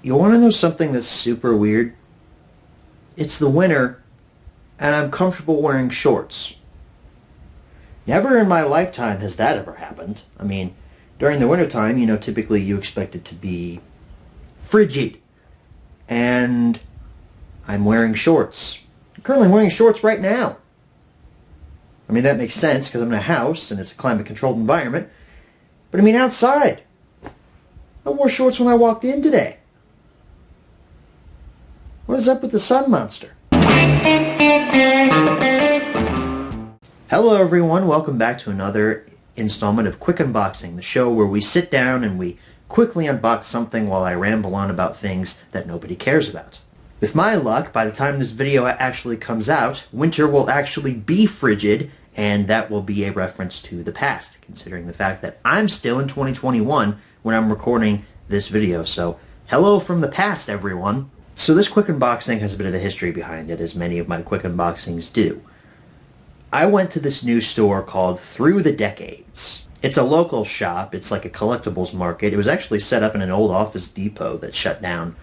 You want to know something that's super weird? It's the winter, and I'm comfortable wearing shorts. Never in my lifetime has that ever happened. I mean, during the wintertime, typically you expect it to be frigid. And I'm wearing shorts. I'm currently wearing shorts right now. I mean, that makes sense because I'm in a house and it's a climate-controlled environment. But I mean, outside. I wore shorts when I walked in today. What is up with the sun monster? Hello everyone, welcome back to another installment of Quick Unboxing, the show where we sit down and we quickly unbox something while I ramble on about things that nobody cares about. With my luck, by the time this video actually comes out, winter will actually be frigid, and that will be a reference to the past, considering the fact that I'm still in 2021 when I'm recording this video. So, hello from the past, everyone. So this quick unboxing has a bit of a history behind it, as many of my quick unboxings do. I went to this new store called Through the Decades. It's a local shop. It's like a collectibles market. It was actually set up in an old Office Depot that shut down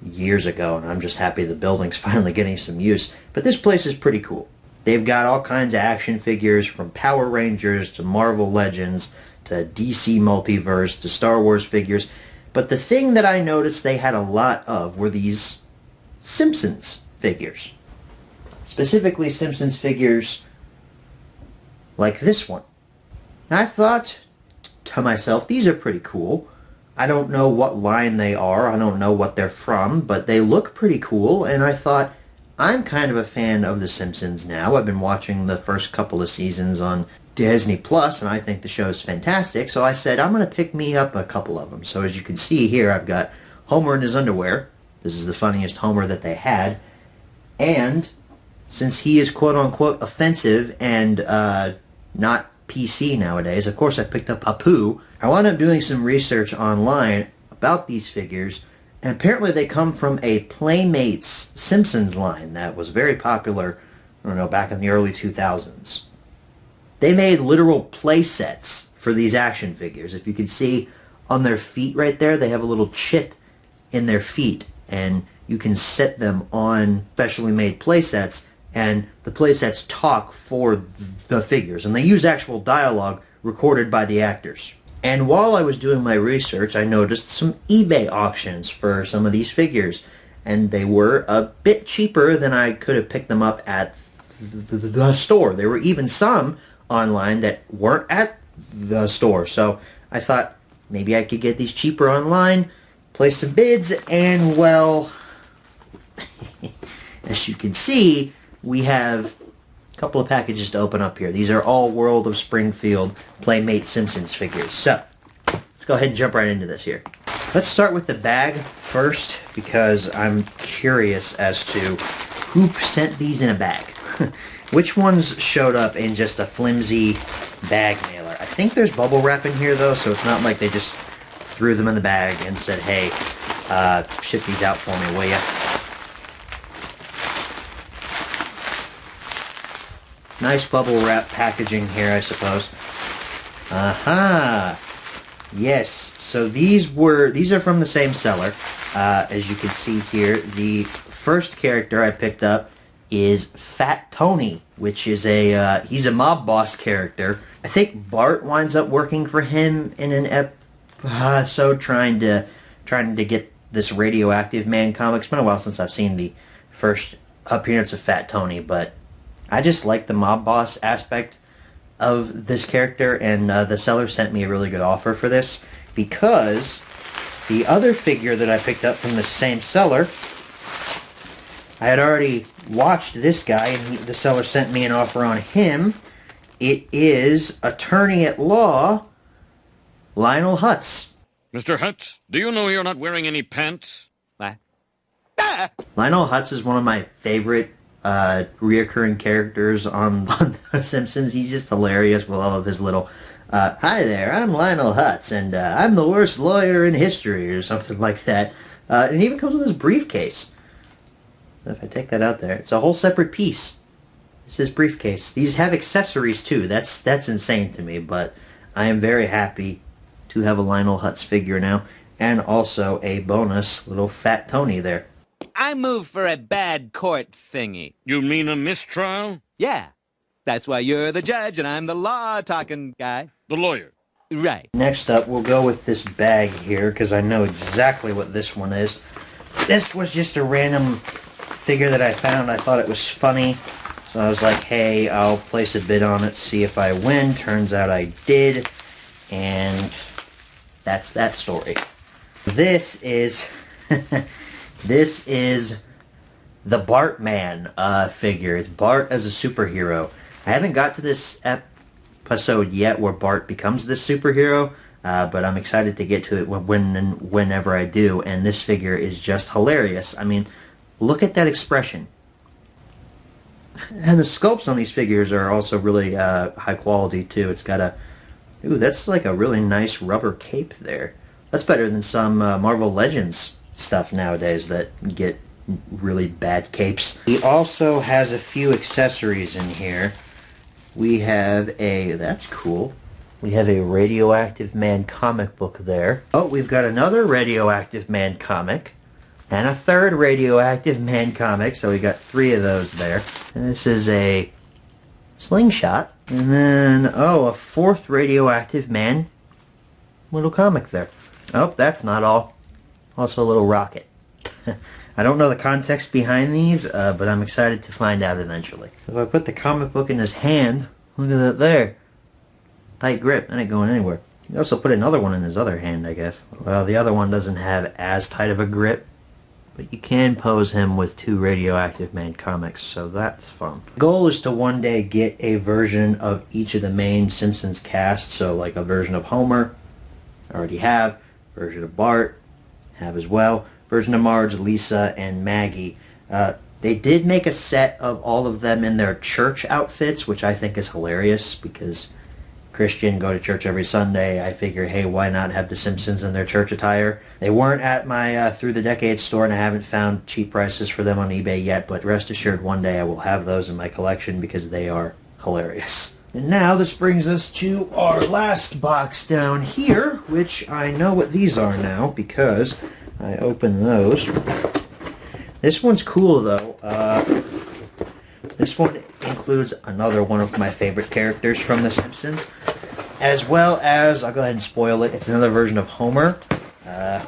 years ago, and I'm just happy the building's finally getting some use. But this place is pretty cool. They've got all kinds of action figures, from Power Rangers to Marvel Legends to DC Multiverse to Star Wars figures. But the thing that I noticed they had a lot of were these Simpsons figures. Specifically Simpsons figures like this one. And I thought to myself, these are pretty cool. I don't know what line they are, I don't know what they're from, but they look pretty cool, and I thought, I'm kind of a fan of The Simpsons now. I've been watching the first couple of seasons on Disney Plus, and I think the show is fantastic, so I said, I'm going to pick me up a couple of them. So as you can see here, I've got Homer in his underwear. This is the funniest Homer that they had. And since he is quote-unquote offensive and not PC nowadays, of course I picked up Apu. I wound up doing some research online about these figures, and apparently they come from a Playmates Simpsons line that was very popular, I don't know, back in the early 2000s. They made literal play sets for these action figures. If you can see on their feet right there, they have a little chip in their feet, and you can set them on specially made play sets, and the play sets talk for the figures, and they use actual dialogue recorded by the actors. And while I was doing my research, I noticed some eBay auctions for some of these figures, and they were a bit cheaper than I could have picked them up at the store. There were even some online that weren't at the store, so I thought maybe I could get these cheaper online, place some bids, and well, as you can see, we have a couple of packages to open up here. These are all World of Springfield Playmate Simpsons figures. So, let's go ahead and jump right into this here. Let's start with the bag first, because I'm curious as to who sent these in a bag. Which ones showed up in just a flimsy bag mailer? I think there's bubble wrap in here, though, so it's not like they just threw them in the bag and said, hey, ship these out for me, will ya? Nice bubble wrap packaging here, I suppose. Aha! Yes, so these are from the same seller. As you can see here, the first character I picked up is Fat Tony, which is he's a mob boss character. I think Bart winds up working for him in an episode trying to get this Radioactive Man comic. It's been a while since I've seen the first appearance of Fat Tony, but I just like the mob boss aspect of this character, and the seller sent me a really good offer for this, because the other figure that I picked up from the same seller, I had already watched this guy, and the seller sent me an offer on him. It is Attorney at Law, Lionel Hutz. Mr. Hutz, do you know you're not wearing any pants? Lionel Hutz is one of my favorite reoccurring characters on The Simpsons. He's just hilarious with all of his little, hi there, I'm Lionel Hutz, and I'm the worst lawyer in history, or something like that. And it even comes with his briefcase. If I take that out there, it's a whole separate piece. This is briefcase. These have accessories too. That's insane to me, but I am very happy to have a Lionel Hutz figure now. and also a bonus little fat Tony there. I move for a bad court thingy. You mean a mistrial? Yeah. That's why you're the judge and I'm the law-talking guy. The lawyer. Right. Next up, we'll go with this bag here, because I know exactly what this one is. This was just a random figure that I found. I thought it was funny, so I was like, hey, I'll place a bid on it, see if I win. Turns out I did, and that's that story. This is this is the Bartman figure. It's Bart as a superhero. I haven't got to this episode yet where Bart becomes this superhero, but I'm excited to get to it whenever I do, and this figure is just hilarious. I mean, look at that expression. And the sculpts on these figures are also really high quality too. It's got a... Ooh, that's like a really nice rubber cape there. That's better than some Marvel Legends stuff nowadays that get really bad capes. He also has a few accessories in here. We have a... That's cool. We have a Radioactive Man comic book there. Oh, we've got another Radioactive Man comic. And a third Radioactive Man comic. So we got 3 of those there. And this is a slingshot. And then, oh, a 4th Radioactive Man little comic there. Oh, that's not all. Also a little rocket. I don't know the context behind these, but I'm excited to find out eventually. If I put the comic book in his hand, look at that there. Tight grip, that ain't going anywhere. You also put another one in his other hand, I guess. Well, the other one doesn't have as tight of a grip, but you can pose him with 2 Radioactive Man comics, so that's fun. The goal is to one day get a version of each of the main Simpsons cast, so like a version of Homer, I already have, version of Bart, have as well, version of Marge, Lisa, and Maggie. They did make a set of all of them in their church outfits, which I think is hilarious because Christian, go to church every Sunday. I figure, hey, why not have the Simpsons in their church attire? They weren't at my Through the Decades store, and I haven't found cheap prices for them on eBay yet, but rest assured one day I will have those in my collection because they are hilarious. And now this brings us to our last box down here, which I know what these are now because I opened those. This one's cool though. This one includes another one of my favorite characters from The Simpsons, as well as, I'll go ahead and spoil it, it's another version of Homer. Man,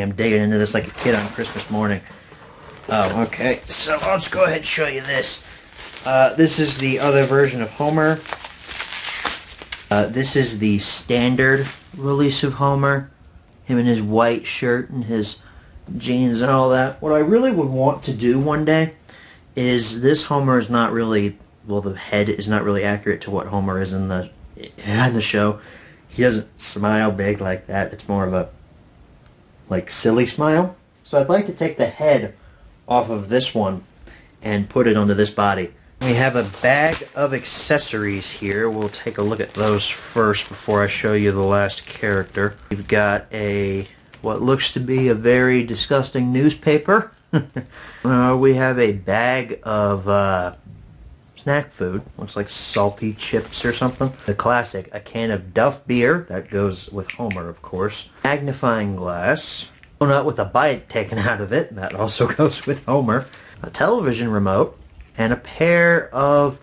I'm digging into this like a kid on Christmas morning. Oh, okay, so I'll just go ahead and show you this. This is the other version of Homer. This is the standard release of Homer. Him in his white shirt and his jeans and all that. What I really would want to do one day is this Homer is not really, well, the head is not really accurate to what Homer is in the show. He doesn't smile big like that. It's more of a like silly smile. So I'd like to take the head off of this one and put it onto this body. We have a bag of accessories here. We'll take a look at those first before I show you the last character. We've got a what looks to be a very disgusting newspaper. We have a bag of snack food. Looks like salty chips or something. The classic, a can of Duff beer. That goes with Homer, of course. Magnifying glass. Donut with a bite taken out of it. That also goes with Homer. A television remote. And a pair of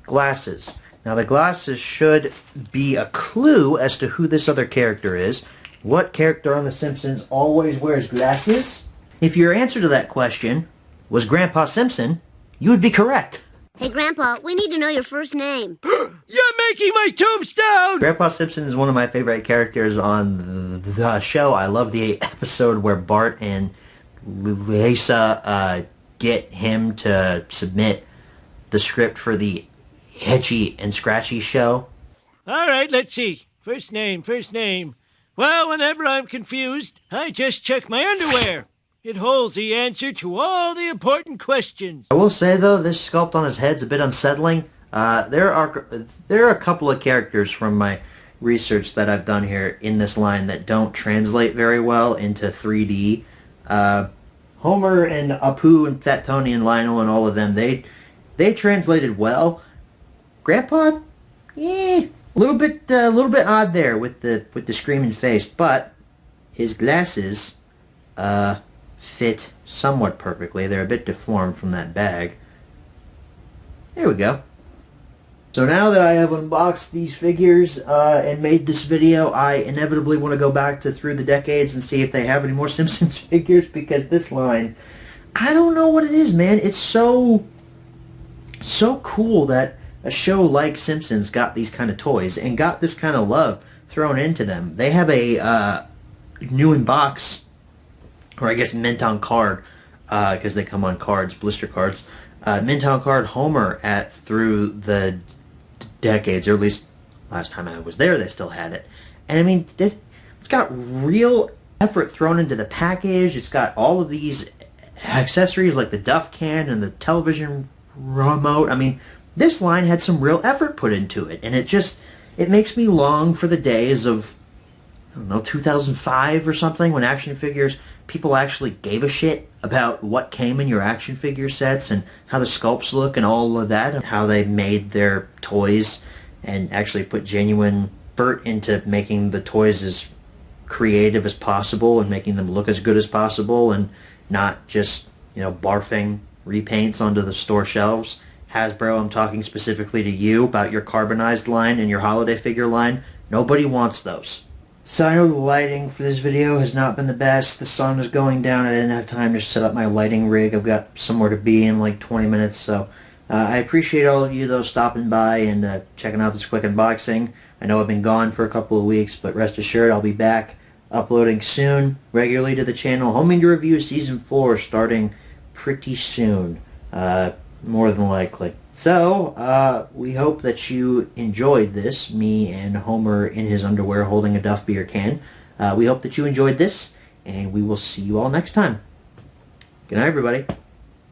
glasses. Now the glasses should be a clue as to who this other character is. What character on The Simpsons always wears glasses? If your answer to that question was Grandpa Simpson, you would be correct. Hey, Grandpa, we need to know your first name. You're making my tombstone! Grandpa Simpson is one of my favorite characters on the show. I love the episode where Bart and Lisa get him to submit the script for the Hitchy and Scratchy show. All right, let's see. First name. Well, whenever I'm confused, I just check my underwear. It holds the answer to all the important questions. I will say, though, this sculpt on his head's a bit unsettling. There are a couple of characters from my research that I've done here in this line that don't translate very well into 3D. Homer and Apu and Fat Tony and Lionel and all of them, they translated well. Grandpa, A little bit odd there with the screaming face, but his glasses fit somewhat perfectly. They're a bit deformed from that bag. There we go. So now that I have unboxed these figures and made this video, I inevitably want to go back to Through the Decades and see if they have any more Simpsons figures, because this line, I don't know what it is, man. It's so cool that a show like Simpsons got these kind of toys and got this kind of love thrown into them. They have a new in box, or I guess mint on card, because they come on cards, blister cards, mint on card Homer at Through the Decades, or at least last time I was there they still had it. And I mean, it's got real effort thrown into the package. It's got all of these accessories like the Duff can and the television remote. I mean, this line had some real effort put into it, and it makes me long for the days of, I don't know, 2005 or something, when action figures, people actually gave a shit about what came in your action figure sets and how the sculpts look and all of that, and how they made their toys and actually put genuine effort into making the toys as creative as possible and making them look as good as possible, and not just, barfing repaints onto the store shelves. Hasbro, I'm talking specifically to you about your carbonized line and your holiday figure line. Nobody wants those. So I know the lighting for this video has not been the best. The sun is going down. I didn't have time to set up my lighting rig. I've got somewhere to be in like 20 minutes. So I appreciate all of you, though, stopping by and checking out this quick unboxing. I know I've been gone for a couple of weeks, but rest assured I'll be back uploading soon, regularly to the channel. Homing to Review Season 4 starting pretty soon, more than likely. So, we hope that you enjoyed this, me and Homer in his underwear holding a Duff beer can. We hope that you enjoyed this, and we will see you all next time. Good night, everybody.